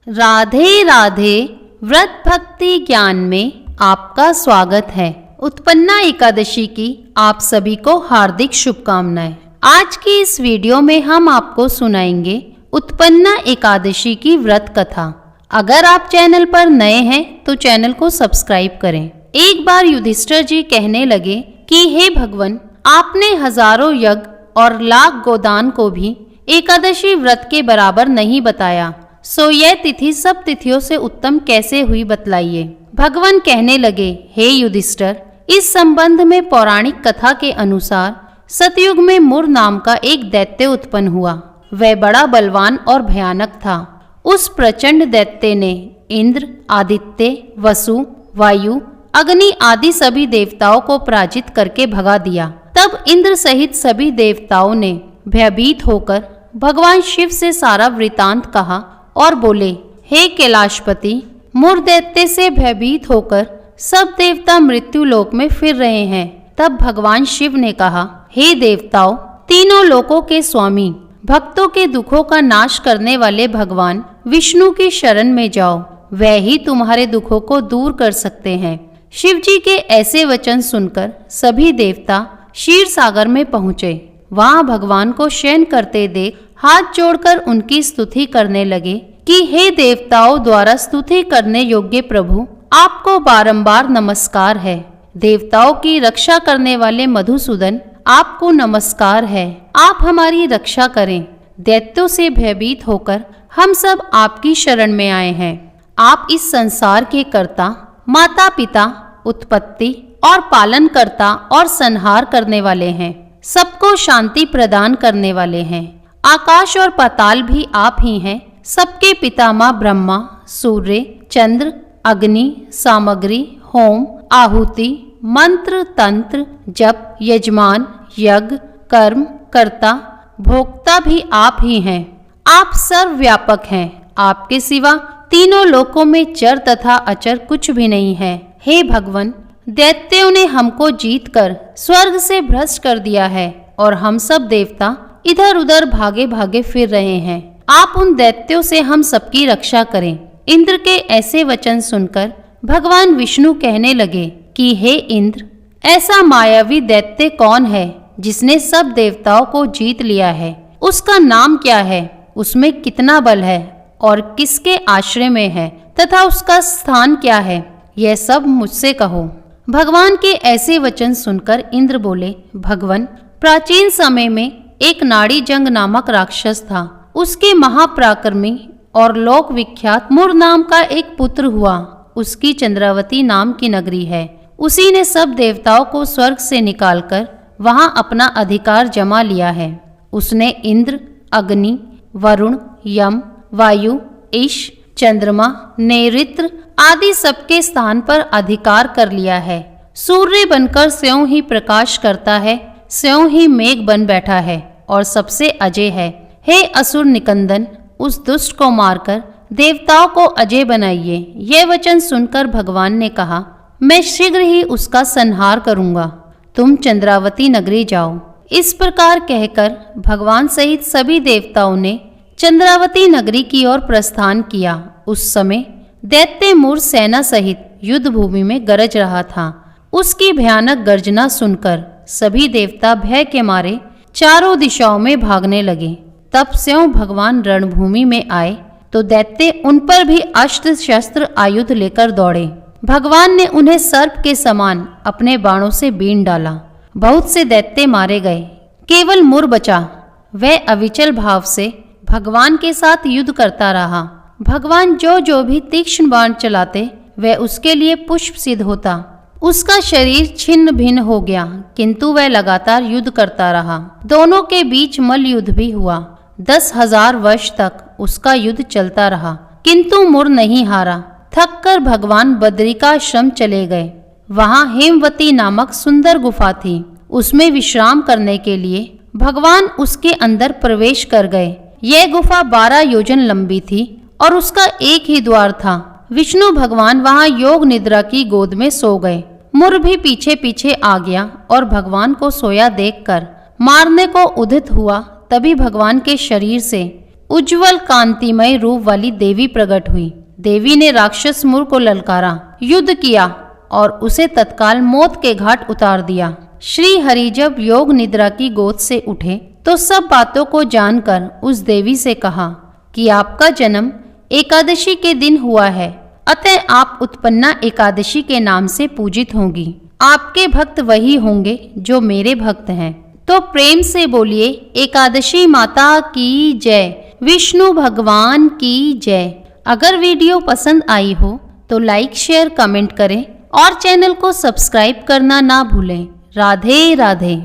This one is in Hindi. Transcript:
राधे राधे। व्रत भक्ति ज्ञान में आपका स्वागत है। उत्पन्ना एकादशी की आप सभी को हार्दिक शुभकामनाएं। आज की इस वीडियो में हम आपको सुनाएंगे उत्पन्ना एकादशी की व्रत कथा। अगर आप चैनल पर नए हैं तो चैनल को सब्सक्राइब करें। एक बार युधिष्ठिर जी कहने लगे कि हे भगवान, आपने हजारों यज्ञ और लाख गोदान को भी एकादशी व्रत के बराबर नहीं बताया, सो यह तिथि सब तिथियों से उत्तम कैसे हुई बतलाइए। भगवान कहने लगे, हे युधिष्ठिर, इस संबंध में पौराणिक कथा के अनुसार सतयुग में मुर नाम का एक दैत्य उत्पन्न हुआ। वह बड़ा बलवान और भयानक था। उस प्रचंड दैत्य ने इंद्र, आदित्य, वसु, वायु, अग्नि आदि सभी देवताओं को पराजित करके भगा दिया। तब इंद्र सहित सभी देवताओं ने भयभीत होकर भगवान शिव से सारा वृतांत कहा और बोले, हे कैलाशपति, मुर दैत्य से भयभीत होकर सब देवता मृत्यु लोक में फिर रहे हैं। तब भगवान शिव ने कहा, हे देवताओं, तीनों लोकों के स्वामी, भक्तों के दुखों का नाश करने वाले भगवान विष्णु की शरण में जाओ, वह ही तुम्हारे दुखों को दूर कर सकते हैं। शिव जी के ऐसे वचन सुनकर सभी देवता क्षीर सागर में पहुँचे। वहाँ भगवान को शयन करते देख हाथ जोड़कर उनकी स्तुति करने लगे कि हे देवताओं द्वारा स्तुति करने योग्य प्रभु, आपको बारंबार नमस्कार है। देवताओं की रक्षा करने वाले मधुसूदन, आपको नमस्कार है। आप हमारी रक्षा करें। दैत्यों से भयभीत होकर हम सब आपकी शरण में आए हैं। आप इस संसार के कर्ता, माता पिता, उत्पत्ति और पालन करता और संहार करने वाले हैं। सबको शांति प्रदान करने वाले हैं। आकाश और पाताल भी आप ही हैं। सबके पितामह ब्रह्मा, सूर्य, चंद्र, अग्नि, सामग्री, होम, आहुति, मंत्र, तंत्र, जप, यजमान, यज्ञ, कर्म, कर्ता, भोक्ता भी आप ही हैं। आप सर्वव्यापक हैं। आपके सिवा तीनों लोकों में चर तथा अचर कुछ भी नहीं है। हे भगवान, दैत्यों ने हमको जीतकर स्वर्ग से भ्रष्ट कर दिया है और हम सब देवता इधर उधर भागे भागे फिर रहे हैं। आप उन दैत्यों से हम सबकी रक्षा करें। इंद्र के ऐसे वचन सुनकर भगवान विष्णु कहने लगे कि हे इंद्र, ऐसा मायावी दैत्य कौन है जिसने सब देवताओं को जीत लिया है? उसका नाम क्या है? उसमें कितना बल है और किसके आश्रय में है तथा उसका स्थान क्या है? यह सब मुझसे कहो। भगवान के ऐसे वचन सुनकर इंद्र बोले, भगवान, प्राचीन समय में एक नाड़ी जंग नामक राक्षस था। उसके महापराक्रमी और लोक विख्यात मुर नाम का एक पुत्र हुआ। उसकी चंद्रावती नाम की नगरी है। उसी ने सब देवताओं को स्वर्ग से निकालकर वहां अपना अधिकार जमा लिया है। उसने इंद्र, अग्नि, वरुण, यम, वायु, ईश, चंद्रमा, नैऋत्य आदि सबके स्थान पर अधिकार कर लिया है। सूर्य बनकर स्वयं ही प्रकाश करता है, स्वयं ही मेघ बन बैठा है और सबसे अजय है। हे असुर निकंदन, उस दुष्ट को मारकर देवताओं को अजय बनाइए। यह वचन सुनकर भगवान ने कहा, मैं शीघ्र ही उसका संहार करूंगा। तुम चंद्रावती नगरी जाओ। इस प्रकार कहकर भगवान सहित सभी देवताओं ने चंद्रावती नगरी की ओर प्रस्थान किया। उस समय दैत्य मुर सेना सहित युद्ध भूमि में गरज रहा था। उसकी भयानक गर्जना सुनकर सभी देवता भय के मारे चारों दिशाओं में भागने लगे। तब स्वयं भगवान रणभूमि में आए तो दैत्य उन पर भी अस्त्र शस्त्र आयुध लेकर दौड़े। भगवान ने उन्हें सर्प के समान अपने बाणों से बीन डाला। बहुत से दैत्य मारे गए, केवल मुर बचा। वह अविचल भाव से भगवान के साथ युद्ध करता रहा। भगवान जो भी तीक्ष्ण बाण चलाते वह उसके लिए पुष्प सिद्ध होता। उसका शरीर छिन्न भिन्न हो गया, किंतु वह लगातार युद्ध करता रहा। दोनों के बीच मल्ल युद्ध भी हुआ। 10,000 वर्ष तक उसका युद्ध चलता रहा, किंतु मुर नहीं हारा। थक कर भगवान बद्रिकाश्रम चले गए। वहाँ हेमवती नामक सुंदर गुफा थी। उसमें विश्राम करने के लिए भगवान उसके अंदर प्रवेश कर गए। यह गुफा 12 योजन लंबी थी और उसका एक ही द्वार था। विष्णु भगवान वहाँ योग निद्रा की गोद में सो गए। मुर भी पीछे पीछे आ गया और भगवान को सोया देखकर मारने को उद्यत हुआ। तभी भगवान के शरीर से उज्जवल कांतिमय रूप वाली देवी प्रकट हुई। देवी ने राक्षस मुर को ललकारा, युद्ध किया और उसे तत्काल मौत के घाट उतार दिया। श्री हरि जब योग निद्रा की गोद से उठे तो सब बातों को जानकर उस देवी से कहा कि आपका जन्म एकादशी के दिन हुआ है, अतः आप उत्पन्ना एकादशी के नाम से पूजित होंगी। आपके भक्त वही होंगे जो मेरे भक्त हैं। तो प्रेम से बोलिए एकादशी माता की जय, विष्णु भगवान की जय। अगर वीडियो पसंद आई हो तो लाइक शेयर कमेंट करें और चैनल को सब्सक्राइब करना ना भूलें। राधे राधे।